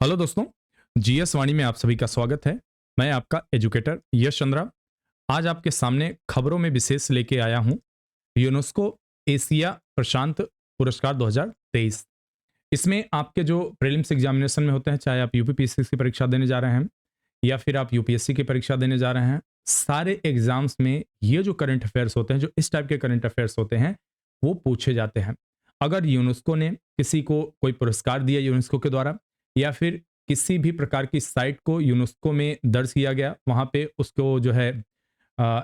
Hello दोस्तों, GS वाणी में आप सभी का स्वागत है। मैं आपका एजुकेटर यश चंद्रा। आज आपके सामने खबरों में विशेष लेके आया हूं यूनेस्को एशिया प्रशांत पुरस्कार 2023। इसमें आपके जो प्रीलिम्स एग्जामिनेशन में होते हैं, चाहे आप यूपीपीएससी की परीक्षा देने जा रहे हैं या फिर आप यूपीएससी की परीक्षा देने जा रहे हैं, सारे एग्जाम्स में ये जो करंट अफेयर्स होते हैं, जो इस टाइप के करंट अफेयर्स होते हैं, वो पूछे जाते हैं। अगर यूनेस्को ने किसी को कोई पुरस्कार दिया यूनेस्को के द्वारा, या फिर किसी भी प्रकार की साइट को यूनेस्को में दर्ज किया गया, वहां पे उसको जो है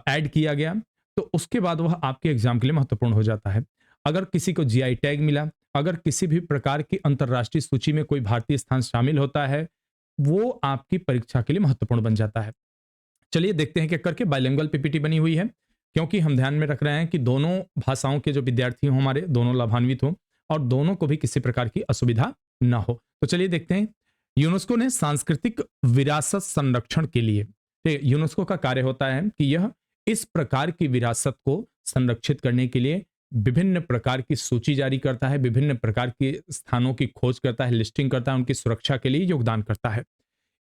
ऐड किया गया, तो उसके बाद वह आपके एग्जाम के लिए महत्वपूर्ण हो जाता है। अगर किसी को जीआई टैग मिला, अगर किसी भी प्रकार की अंतर्राष्ट्रीय सूची में कोई भारतीय स्थान शामिल होता है, वो आपकी परीक्षा के लिए महत्वपूर्ण बन जाता है। चलिए देखते हैं कि करके बाइलिंगुअल पीपीटी बनी हुई है, क्योंकि हम ध्यान में रख रहे हैं कि दोनों भाषाओं के जो विद्यार्थी हों हमारे, दोनों लाभान्वित हों और दोनों को भी किसी प्रकार की असुविधा ना हो। तो चलिए देखते हैं। यूनेस्को ने सांस्कृतिक विरासत संरक्षण के लिए, यूनेस्को का कार्य होता है कि यह इस प्रकार की विरासत को संरक्षित करने के लिए विभिन्न प्रकार की सूची जारी करता है, विभिन्न प्रकार के स्थानों की खोज करता है, लिस्टिंग करता है, उनकी सुरक्षा के लिए योगदान करता है।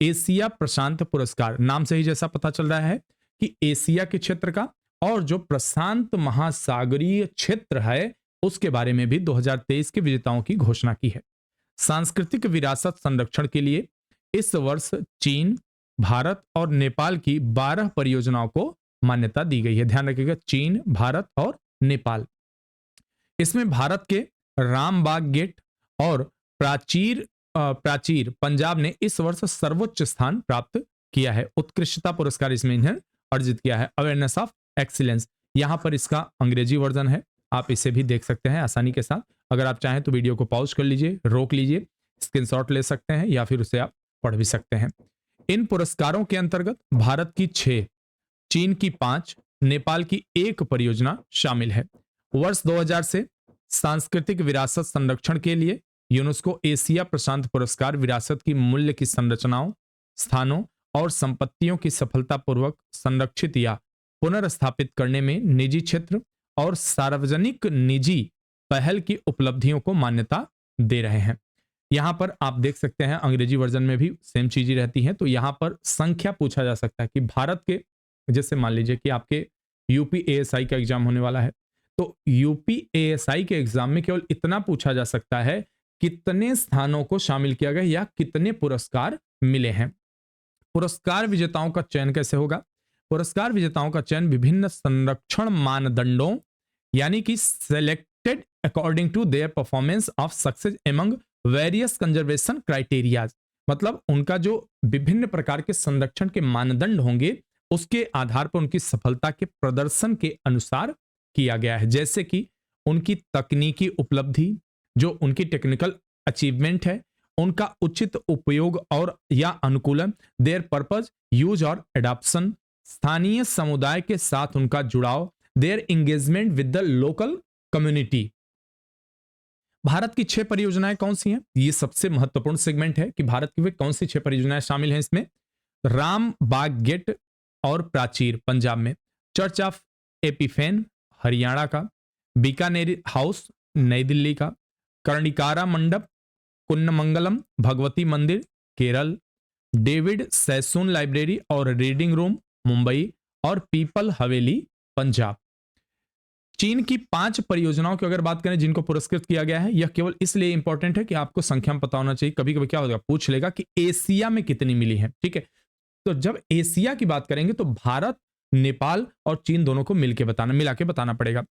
एशिया प्रशांत पुरस्कार नाम से ही जैसा पता चल रहा है कि एशिया के क्षेत्र का और जो प्रशांत महासागरीय क्षेत्र है उसके बारे में भी 2023 के विजेताओं की घोषणा की है। सांस्कृतिक विरासत संरक्षण के लिए इस वर्ष चीन, भारत और नेपाल की 12 परियोजनाओं को मान्यता दी गई है। ध्यान रखिएगा, चीन, भारत और नेपाल। इसमें भारत के रामबाग गेट और प्राचीर पंजाब ने इस वर्ष सर्वोच्च स्थान प्राप्त किया है। उत्कृष्टता पुरस्कार इसमें इन्हें अर्जित किया है। अवेयरनेस ऑफ एक्सीलेंस, यहां पर इसका अंग्रेजी वर्जन है, आप इसे भी देख सकते हैं आसानी के साथ। अगर आप चाहें तो वीडियो को पॉज कर लीजिए, रोक लीजिए, स्क्रीनशॉट ले सकते हैं या फिर उसे आप पढ़ भी सकते हैं। इन पुरस्कारों के अंतर्गत भारत की 6, चीन की 5, नेपाल की 1 परियोजना शामिल है। वर्ष 2000 से सांस्कृतिक विरासत संरक्षण के लिए यूनेस्को एशिया प्रशांत पुरस्कार विरासत की मूल्य की संरचनाओं, स्थानों और संपत्तियों की सफलतापूर्वक संरक्षित या पुनर्स्थापित करने में निजी क्षेत्र और सार्वजनिक निजी पहल की उपलब्धियों को मान्यता दे रहे हैं। यहां पर आप देख सकते हैं अंग्रेजी वर्जन में भी सेम चीजें रहती हैं। तो यहां पर संख्या पूछा जा सकता है कि भारत के, जैसे मान लीजिए कि आपके यूपी एएसआई का एग्जाम होने वाला है, तो यूपी एएसआई के एग्जाम में केवल इतना पूछा जा सकता है कितने स्थानों को शामिल किया गया या कितने पुरस्कार मिले हैं। पुरस्कार विजेताओं का चयन कैसे होगा? पुरस्कार विजेताओं का चयन विभिन्न संरक्षण मानदंडों यानी कि selected according to their performance of success among various conservation criterias, मतलब उनका जो विभिन्न प्रकार के संरक्षण के मानदंड होंगे उसके आधार पर उनकी सफलता के प्रदर्शन के अनुसार किया गया है। जैसे कि उनकी तकनीकी उपलब्धि, जो उनकी टेक्निकल अचीवमेंट है, उनका उचित उपयोग और या अनुकूलन, देयर पर्पज, यूज और एडॉप्शन, स्थानीय समुदाय के साथ उनका जुड़ाव, their engagement with the local community. Bharat की 6 परियोजनाएं कौन सी हैं? ये सबसे महत्वपूर्ण सेगमेंट है कि भारत की वे कौन सी 6 परियोजनाएं शामिल हैं इसमें। राम बाग गेट और प्राचीर पंजाब में, चर्च ऑफ एपिफेन हरियाणा का, बीकानेर हाउस नई दिल्ली का, कर्णिकारा मंडप कुन्नमंगलम भगवती मंदिर केरल, डेविड सैसून लाइब्रेरी और रीडिंग रूम मुंबई और पीपल हवेली पंजाब। चीन की 5 परियोजनाओं की अगर बात करें जिनको पुरस्कृत किया गया है, यह केवल इसलिए इंपॉर्टेंट है कि आपको संख्या में पता होना चाहिए। कभी कभी क्या होगा, पूछ लेगा कि एशिया में कितनी मिली है, ठीक है। तो जब एशिया की बात करेंगे तो भारत, नेपाल और चीन दोनों को मिला के बताना पड़ेगा।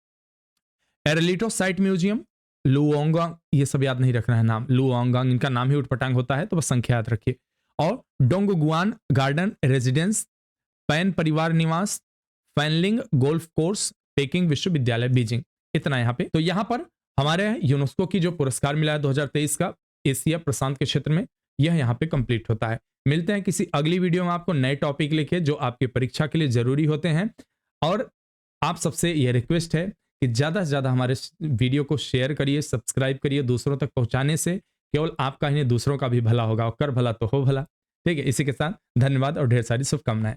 एरलिटो साइट म्यूजियम, लुओंगांग, ये सब याद नहीं रखना है नाम, लुओंगांग इनका नाम ही उठपटांग होता है, तो बस संख्या याद रखिए। और डोंगगुआन गार्डन रेजिडेंस, पैन परिवार निवास, फैनलिंग गोल्फ कोर्स, पेकिंग विश्वविद्यालय बीजिंग, इतना यहां पे। तो यहां पर हमारे यूनेस्को की जो पुरस्कार मिला है 2023 का एशिया प्रशांत के क्षेत्र में, यह यहां पे कंप्लीट होता है। मिलते हैं किसी अगली वीडियो में आपको नए टॉपिक लेके जो आपकी परीक्षा के लिए जरूरी होते हैं। और आप सबसे यह रिक्वेस्ट है कि ज्यादा से ज्यादा हमारे वीडियो को शेयर करिए, सब्सक्राइब करिए। दूसरों तक पहुंचाने से केवल आपका ही नहीं दूसरों का भी भला होगा, और कर भला तो हो भला। ठीक है, इसी के साथ धन्यवाद और ढेर सारी शुभकामनाएं।